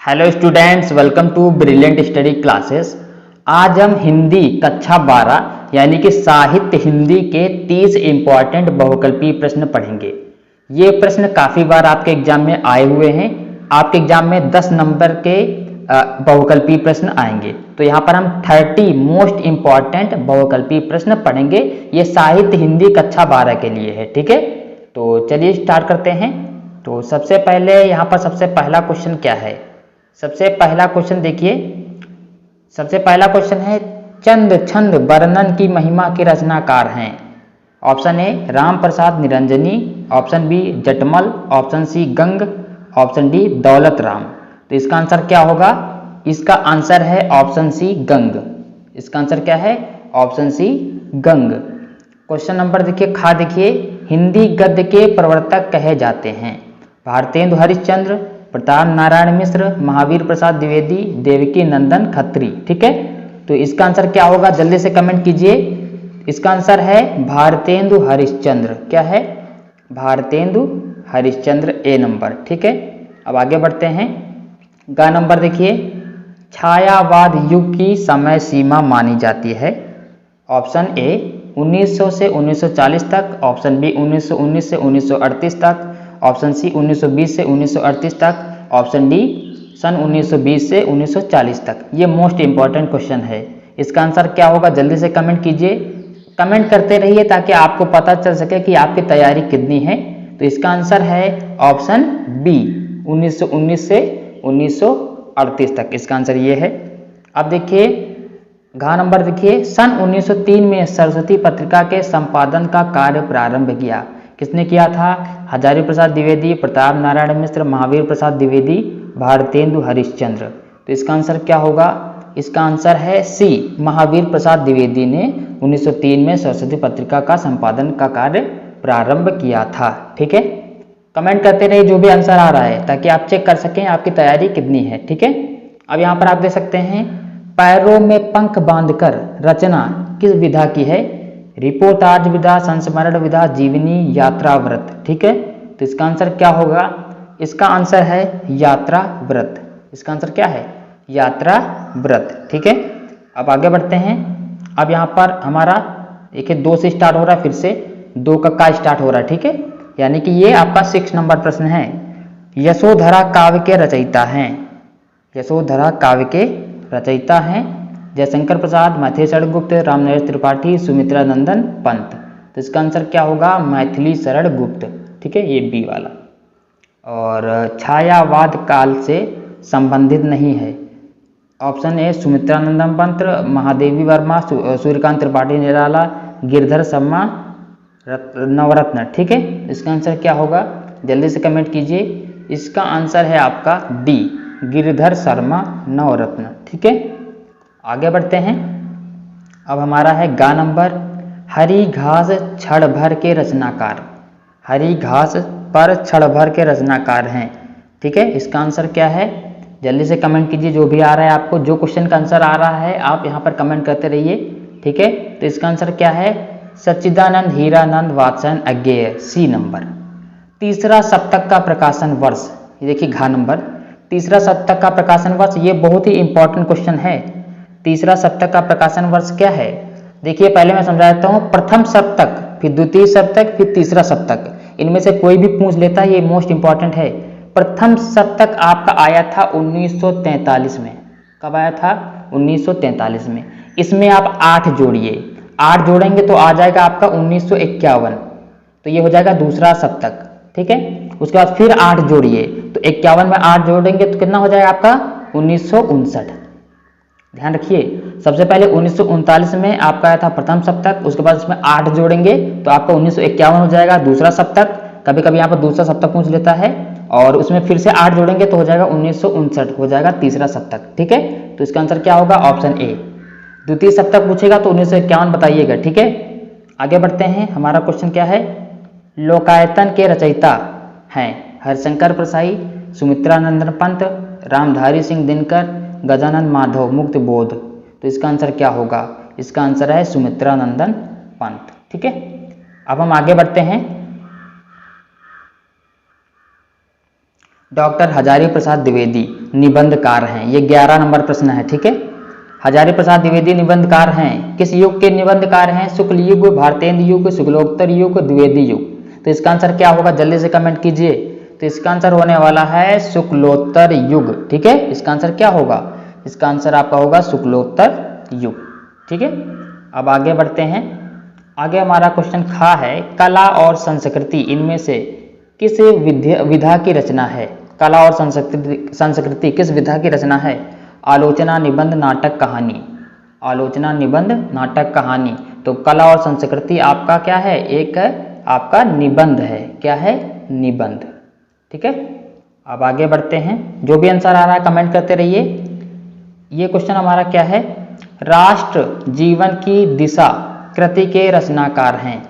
Hello students, welcome to brilliant study classes. आज हम हिंदी कक्षा 12 यानी कि साहित्य हिंदी के 30 इंपॉर्टेंट बहुकल्पीय प्रश्न पढ़ेंगे। ये प्रश्न काफ़ी बार आपके एग्जाम में आए हुए हैं। आपके एग्जाम में 10 नंबर के बहुकल्पीय प्रश्न आएंगे। तो यहाँ पर हम 30 मोस्ट इंपॉर्टेंट बहुकल्पीय प्रश्न पढ़ेंगे। ये साहित्य हिंदी कक्षा 12 के लिए है, ठीक है। तो चलिए स्टार्ट करते हैं। तो सबसे पहले यहाँ पर सबसे पहला क्वेश्चन क्या है? सबसे पहला क्वेश्चन देखिए। सबसे पहला क्वेश्चन है, चंद छंद वर्णन की महिमा के रचनाकार हैं। Option A Ram Prasad Niranjani, option B Jatmal, option C Gang, option D Daulat Ram. तो इसका आंसर क्या होगा? इसका आंसर है ऑप्शन सी गंग। इसका आंसर क्या है? ऑप्शन सी गंग। क्वेश्चन नंबर देखिए खा देखिए, हिंदी गद्य के प्रवर्तक कहे जाते हैं। भारतेंदु हरिश्चंद्र, प्रताप नारायण मिश्र, महावीर प्रसाद द्विवेदी, देवकी नंदन खत्री। ठीक है, तो इसका आंसर क्या होगा? जल्दी से कमेंट कीजिए। इसका आंसर है भारतेंदु हरिश्चंद्र। क्या है? भारतेंदु हरिश्चंद्र, ए नंबर। ठीक है, अब आगे बढ़ते हैं। ग नंबर देखिए, छायावाद युग की समय सीमा मानी जाती है। ऑप्शन ए 1900 से 1940 तक, ऑप्शन बी 1919 से 1938 तक, ऑप्शन सी 1920 से 1938 तक, ऑप्शन डी सन 1920 से 1940 तक। ये मोस्ट इंपॉर्टेंट क्वेश्चन है। इसका आंसर क्या होगा? जल्दी से कमेंट कीजिए। कमेंट करते रहिए ताकि आपको पता चल सके कि आपकी तैयारी कितनी है। तो इसका आंसर है ऑप्शन बी 1919 से 1938 तक। इसका आंसर ये है। अब देखिए घ नंबर देखिए, सन 1903 में सरस्वती पत्रिका के संपादन का कार्य प्रारंभ किया। किसने किया था? हजारी प्रसाद द्विवेदी, प्रताप नारायण मिश्र, महावीर प्रसाद द्विवेदी, भारतेंदु हरिश्चंद्र। तो इसका आंसर क्या होगा? इसका आंसर है सी, महावीर प्रसाद द्विवेदी ने 1903 में सरस्वती पत्रिका का संपादन का कार्य प्रारंभ किया था। ठीक है, कमेंट करते रहिए जो भी आंसर आ रहा है ताकि आप चेक कर सकें आपकी तैयारी कितनी है। ठीक है, अब यहाँ पर आप देख सकते हैं, पैरों में पंख बांधकर रचना किस विधा की है? रिपोर्टाज विधा, संस्मरण विधा, जीवनी, यात्रा व्रत। ठीक है, तो इसका आंसर क्या होगा? इसका आंसर है यात्रा व्रत। इसका आंसर क्या है? यात्रा व्रत। ठीक है, अब आगे बढ़ते हैं। अब यहाँ पर हमारा देखिए 2 से स्टार्ट हो रहा है, फिर से 2 का स्टार्ट हो रहा है। ठीक है, यानी कि ये आपका 6 नंबर प्रश्न है। यशोधरा काव्य के रचयिता हैं। यशोधरा काव्य के रचयिता हैं जयशंकर प्रसाद, मैथिली शरण गुप्त, रामनरेश त्रिपाठी, सुमित्रा नंदन पंत। तो इसका आंसर क्या होगा? मैथिली शरण गुप्त। ठीक है, ये बी वाला। और छायावाद काल से संबंधित नहीं है। ऑप्शन ए सुमित्रा नंदन पंत, महादेवी वर्मा, सूर्यकांत त्रिपाठी निराला, गिरधर शर्मा नवरत्न। ठीक है, इसका आंसर क्या होगा? जल्दी से कमेंट कीजिए। इसका आंसर है आपका डी, गिरधर शर्मा नवरत्न। ठीक है, आगे बढ़ते हैं। अब हमारा है गा नंबर, हरी घास क्षण भर के रचनाकार। हरी घास पर क्षण भर के रचनाकार हैं। ठीक है, इसका आंसर क्या है? जल्दी से कमेंट कीजिए जो भी आ रहा है आपको। जो क्वेश्चन का आंसर आ रहा है आप यहाँ पर कमेंट करते रहिए। ठीक है, तो इसका आंसर क्या है? सच्चिदानंद हीरानंद वात्स्यन अज्ञेय, सी नंबर। तीसरा सप्तक का प्रकाशन वर्ष, ये देखिए घा नंबर, तीसरा सप्तक का प्रकाशन वर्ष, ये बहुत ही इंपॉर्टेंट क्वेश्चन है। तीसरा सप्तक का प्रकाशन वर्ष क्या है? देखिए पहले मैं समझा देता हूँ। प्रथम सप्तक, फिर द्वितीय सप्तक, फिर तीसरा सप्तक, इनमें से कोई भी पूछ लेता है, ये मोस्ट इंपॉर्टेंट है। प्रथम सप्तक आपका आया था 1943 में। कब आया था? 1943 में। इसमें आप 8 जोड़िए, 8 जोड़ेंगे तो आ जाएगा आपका 1951। तो ये हो जाएगा दूसरा सप्तक। ठीक है, उसके बाद फिर 8 जोड़िए, तो 51 में 8 जोड़ेंगे तो कितना हो जाएगा आपका? 1959। ध्यान रखिए, सबसे पहले 1939 में आपका आया था प्रथम सप्तक, उसके बाद इसमें 8 जोड़ेंगे तो आपका 1951 हो जाएगा दूसरा सप्तक। कभी कभी यहाँ पर दूसरा सप्तक पूछ लेता है, और उसमें फिर से 8 जोड़ेंगे तो हो जाएगा 1959, हो जाएगा तीसरा सप्तक। ठीक है, तो इसका आंसर क्या होगा? Option A. द्वितीय सप्तक पूछेगा तो 1951 बताइएगा। ठीक है, आगे बढ़ते हैं। हमारा क्वेश्चन क्या है? लोकायतन के रचयिता हैं हरिशंकर प्रसाई, सुमित्रा नंदन पंत, रामधारी सिंह दिनकर, गजानन माधव मुक्त बोध। तो इसका आंसर क्या होगा? इसका आंसर है सुमित्रा नंदन पंत। ठीक है, अब हम आगे बढ़ते हैं। डॉक्टर हजारी प्रसाद द्विवेदी निबंधकार हैं। ये 11 नंबर प्रश्न है, ठीक है। हजारी प्रसाद द्विवेदी निबंधकार हैं। किस युग के निबंधकार हैं? शुक्ल युग, भारतेंदु युग, शुक्लोत्तर युग, द्विवेदी युग। तो इसका आंसर क्या होगा, जल्दी से कमेंट कीजिए। तो इसका आंसर होने वाला है शुक्लोत्तर युग, ठीक है। इसका आंसर क्या होगा? इसका आंसर आपका होगा शुक्लोत्तर युग, ठीक है। अब आगे बढ़ते हैं। आगे हमारा क्वेश्चन खा है, कला और संस्कृति इनमें से किस विधा की रचना है? कला और संस्कृति किस विधा की रचना है? आलोचना, निबंध, नाटक, कहानी। आलोचना, निबंध, नाटक, कहानी। तो कला और संस्कृति आपका क्या है? एक आपका निबंध है। क्या है? निबंध, ठीक है। अब आगे बढ़ते हैं। जो भी आंसर आ रहा है कमेंट करते रहिए। ये क्वेश्चन हमारा क्या है? राष्ट्र जीवन की दिशा कृति के रचनाकार हैं,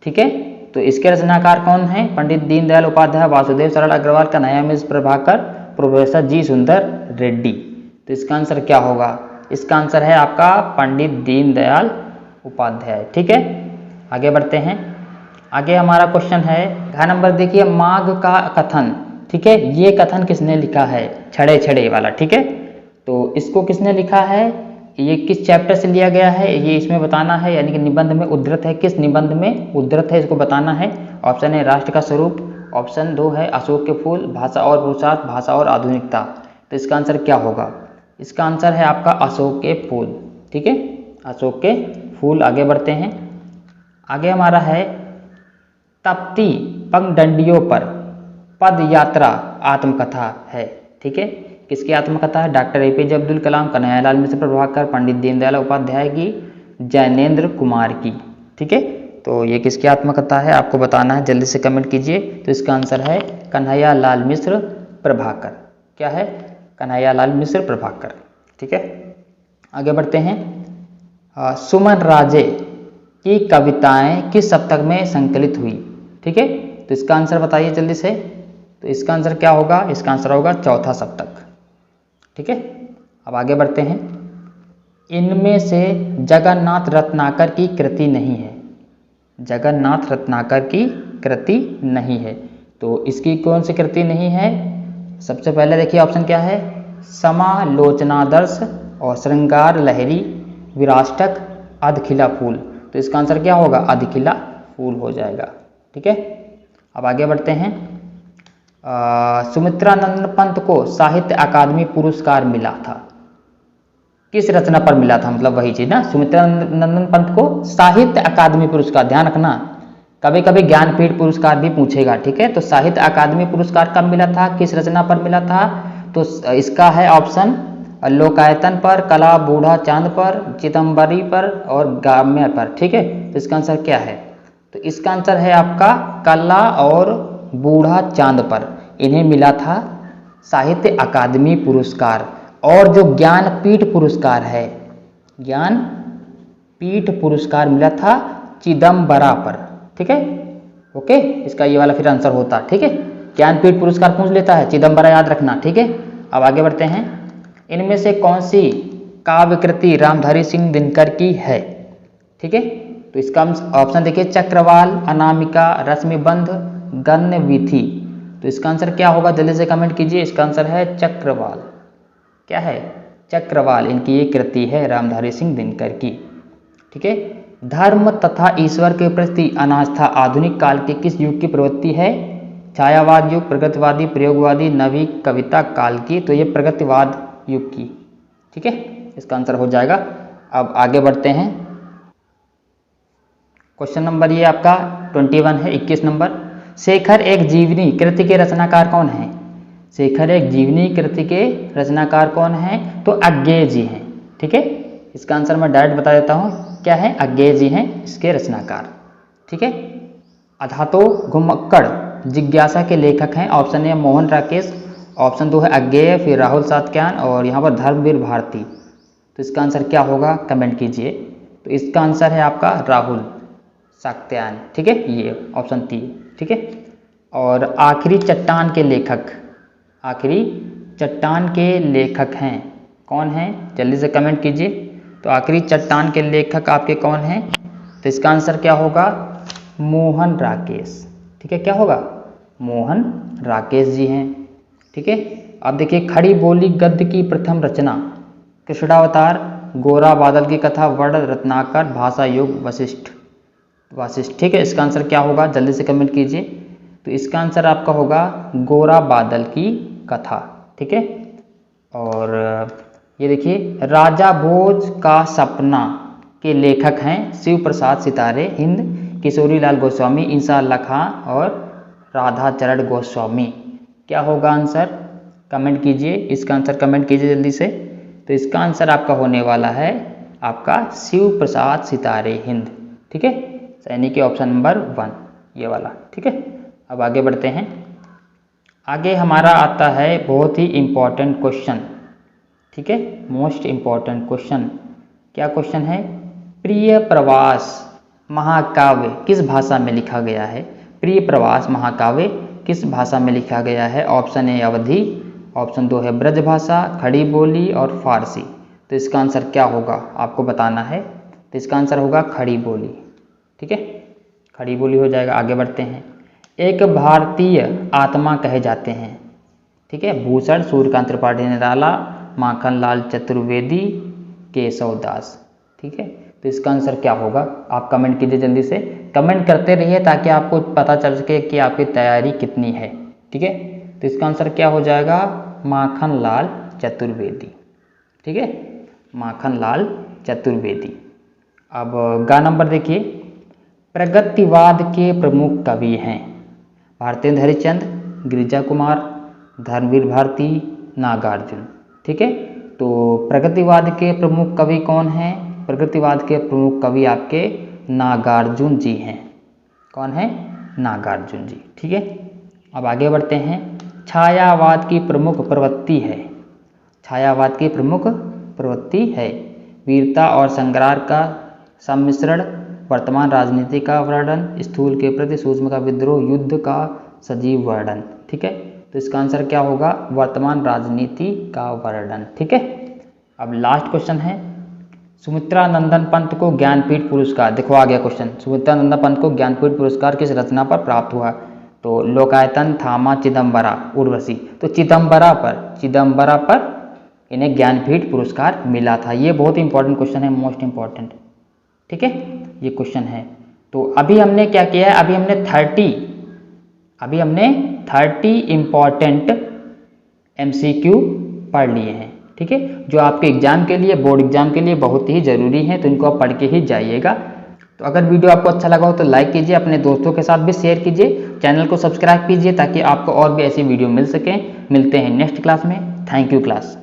ठीक है। तो इसके रचनाकार कौन हैं? पंडित दीनदयाल उपाध्याय, वासुदेव सरल अग्रवाल, कन्हैया मिश्र प्रभाकर, प्रोफेसर जी सुंदर रेड्डी। तो इसका आंसर क्या होगा? इसका आंसर है आपका पंडित दीनदयाल उपाध्याय, ठीक है। आगे बढ़ते हैं। आगे हमारा क्वेश्चन है, घ नंबर देखिए, माघ का कथन, ठीक है। ये कथन किसने लिखा है? छड़े छड़े वाला, ठीक है। तो इसको किसने लिखा है? ये किस चैप्टर से लिया गया है ये इसमें बताना है, यानी कि निबंध में उद्धृत है। किस निबंध में उद्धृत है इसको बताना है। ऑप्शन है राष्ट्र का स्वरूप, ऑप्शन 2 है अशोक के फूल, भाषा और पुरुषार्थ, भाषा और आधुनिकता। तो इसका आंसर क्या होगा? इसका आंसर है आपका अशोक के फूल, ठीक है, अशोक के फूल। आगे बढ़ते हैं। आगे हमारा है, तप्ती पगडंडियों पर पद यात्रा आत्मकथा है, ठीक है। किसकी आत्मकथा है? डॉक्टर एपीजे अब्दुल कलाम, कन्हैयालाल मिश्र प्रभाकर, पंडित दीनदयाल उपाध्याय की, जैनेन्द्र कुमार की, ठीक है। तो ये किसकी आत्मकथा है आपको बताना है, जल्दी से कमेंट कीजिए। तो इसका आंसर है कन्हैयालाल मिश्र प्रभाकर। क्या है? कन्हैयालाल मिश्र प्रभाकर, ठीक है। आगे बढ़ते हैं। सुमन राजे की कविताएं किस सप्तक में संकलित हुई, ठीक है। तो इसका आंसर बताइए जल्दी से। तो इसका आंसर क्या होगा? इसका आंसर होगा चौथा सप्तक, ठीक है। अब आगे बढ़ते हैं। इनमें से जगन्नाथ रत्नाकर की कृति नहीं है। जगन्नाथ रत्नाकर की कृति नहीं है। तो इसकी कौन सी कृति नहीं है? सबसे पहले देखिए ऑप्शन क्या है, समालोचनादर्श और श्रृंगार लहरी, विराष्टक, अधखिला फूल। तो इसका आंसर क्या होगा? अधखिला फूल हो जाएगा, ठीक है। अब आगे बढ़ते हैं। सुमित्रा नंदन पंत को साहित्य अकादमी पुरस्कार मिला था, किस रचना पर मिला था? मतलब वही चीज ना, सुमित्रा नंदन पंत को साहित्य अकादमी पुरस्कार, ध्यान रखना कभी कभी ज्ञानपीठ पुरस्कार भी पूछेगा, ठीक है। तो साहित्य अकादमी पुरस्कार कब मिला था, किस रचना पर मिला था? तो इसका है ऑप्शन लोकायतन पर, कला बूढ़ा चांद पर, चिदम्बरी पर और गाम्य पर, ठीक है। तो इसका आंसर क्या है? तो इसका आंसर है आपका कला और बूढ़ा चांद पर इन्हें मिला था साहित्य अकादमी पुरस्कार। और जो ज्ञानपीठ पुरस्कार है, ज्ञानपीठ पुरस्कार मिला था चिदम्बरा पर, ठीक है। ओके, इसका ये वाला फिर आंसर होता, ठीक है। ज्ञानपीठ पुरस्कार पूछ लेता है, चिदम्बरा याद रखना, ठीक है। अब आगे बढ़ते हैं। इनमें से कौन सी काव्य कृति रामधारी सिंह दिनकर की है, ठीक है। तो इसका ऑप्शन देखिए, चक्रवाल, अनामिका, रश्मिबंध, गन्य विधि। तो इसका आंसर क्या होगा? जल्दी से कमेंट कीजिए। इसका आंसर है चक्रवाल। क्या है? चक्रवाल इनकी ये कृति है रामधारी सिंह दिनकर की, ठीक है। धर्म तथा ईश्वर के प्रति अनास्था आधुनिक काल के किस युग की प्रवृत्ति है? छायावाद युग, प्रगतिवादी, प्रयोगवादी, नवी कविता काल की। तो ये प्रगतिवाद युग की, ठीक है, इसका आंसर हो जाएगा। अब आगे बढ़ते हैं। क्वेश्चन नंबर ये आपका 21 है, 21 नंबर। शेखर एक जीवनी कृति के रचनाकार कौन है? शेखर एक जीवनी कृति के रचनाकार कौन है? तो अज्ञेय जी हैं, ठीक है। इसका आंसर मैं डायरेक्ट बता देता हूँ, क्या है? अज्ञेय जी हैं इसके रचनाकार, ठीक है। अधातो घुमक्कड़ जिज्ञासा के लेखक हैं। ऑप्शन ए मोहन राकेश, ऑप्शन 2 है अज्ञेय, फिर राहुल सातक्यान और यहाँ पर धर्मवीर भारती। तो इसका आंसर क्या होगा? कमेंट कीजिए। तो इसका आंसर है आपका राहुल सातक्यान, ठीक है, ये ऑप्शन 3, ठीक है। और आखिरी चट्टान के लेखक, आखिरी चट्टान के लेखक हैं कौन हैं? जल्दी से कमेंट कीजिए। तो आखिरी चट्टान के लेखक आपके कौन हैं? तो इसका आंसर क्या होगा? मोहन राकेश, ठीक है। क्या होगा? मोहन राकेश जी हैं। ठीक है। अब देखिए खड़ी बोली गद्य की प्रथम रचना कृष्णावतार, गोरा बादल की कथा, वर्ण रत्नाकर, भाषा योग, वशिष्ठ। ठीक है, इसका आंसर क्या होगा जल्दी से कमेंट कीजिए। तो इसका आंसर आपका होगा गोरा बादल की कथा। ठीक है। और ये देखिए राजा भोज का सपना के लेखक हैं शिव प्रसाद सितारे, हिंद किशोरी लाल गोस्वामी, इंसा अल्लाह खां और राधा चरण गोस्वामी। क्या होगा आंसर कमेंट कीजिए, इसका आंसर कमेंट कीजिए जल्दी से। तो इसका आंसर आपका होने वाला है आपका शिव प्रसाद सितारे, हिंद। ठीक है, यानी कि ऑप्शन नंबर 1 ये वाला। ठीक है, अब आगे बढ़ते हैं। आगे हमारा आता है बहुत ही इम्पॉर्टेंट क्वेश्चन। ठीक है, मोस्ट इम्पॉर्टेंट क्वेश्चन। क्या क्वेश्चन है? प्रिय प्रवास महाकाव्य किस भाषा में लिखा गया है? प्रिय प्रवास महाकाव्य किस भाषा में लिखा गया है? ऑप्शन ए अवधी, ऑप्शन 2 है ब्रज भाषा, खड़ी बोली और फारसी। तो इसका आंसर क्या होगा आपको बताना है। तो इसका आंसर होगा खड़ी बोली। ठीक है, खड़ी बोली हो जाएगा। आगे बढ़ते हैं। एक भारतीय आत्मा कहे जाते हैं। ठीक है, भूषण सूर्यकांत त्रिपाठी निराला, माखन लाल चतुर्वेदी, केशव दास। ठीक है, तो इसका आंसर क्या होगा आप कमेंट कीजिए जल्दी से। कमेंट करते रहिए ताकि आपको पता चल सके कि आपकी तैयारी कितनी है। ठीक है, तो इसका आंसर क्या हो जाएगा? माखन लाल चतुर्वेदी। ठीक है, माखन लाल चतुर्वेदी। अब गा नंबर देखिए। प्रगतिवाद के प्रमुख कवि हैं भारतेंद्र हरिश्चंद्र, गिरिजा कुमार, धर्मवीर भारती, नागार्जुन। ठीक है, तो प्रगतिवाद के प्रमुख कवि कौन हैं? प्रगतिवाद के प्रमुख कवि आपके नागार्जुन जी हैं। कौन है? नागार्जुन जी। ठीक है, अब आगे बढ़ते हैं। छायावाद की प्रमुख प्रवृत्ति है। छायावाद की प्रमुख प्रवृत्ति है वीरता और संग्राम का सम्मिश्रण, वर्तमान राजनीति का वर्णन, स्थूल के प्रति सूक्ष्म का विद्रोह, युद्ध का सजीव वर्णन। ठीक है, तो इसका आंसर क्या होगा? वर्तमान राजनीति का वर्णन। ठीक है, अब लास्ट क्वेश्चन है। सुमित्रा नंदन पंत को ज्ञानपीठ पुरस्कार, देखो आ गया क्वेश्चन। सुमित्रा नंदन पंत को ज्ञानपीठ पुरस्कार किस रचना पर प्राप्त हुआ? तो लोकायतन, थामा, चिदम्बरा, उर्वशी। तो चिदम्बरा पर इन्हें ज्ञानपीठ पुरस्कार मिला था। ये बहुत इंपॉर्टेंट क्वेश्चन है, मोस्ट इंपॉर्टेंट। ठीक है, ये क्वेश्चन है। तो अभी हमने क्या किया है? अभी हमने 30 इंपॉर्टेंट MCQ पढ़ लिए हैं। ठीक है, जो आपके एग्जाम के लिए, बोर्ड एग्जाम के लिए बहुत ही ज़रूरी है, तो इनको आप पढ़ के ही जाइएगा। तो अगर वीडियो आपको अच्छा लगा हो तो लाइक कीजिए, अपने दोस्तों के साथ भी शेयर कीजिए, चैनल को सब्सक्राइब कीजिए ताकि आपको और भी ऐसी वीडियो मिल सकें। मिलते हैं नेक्स्ट क्लास में। Thank you class.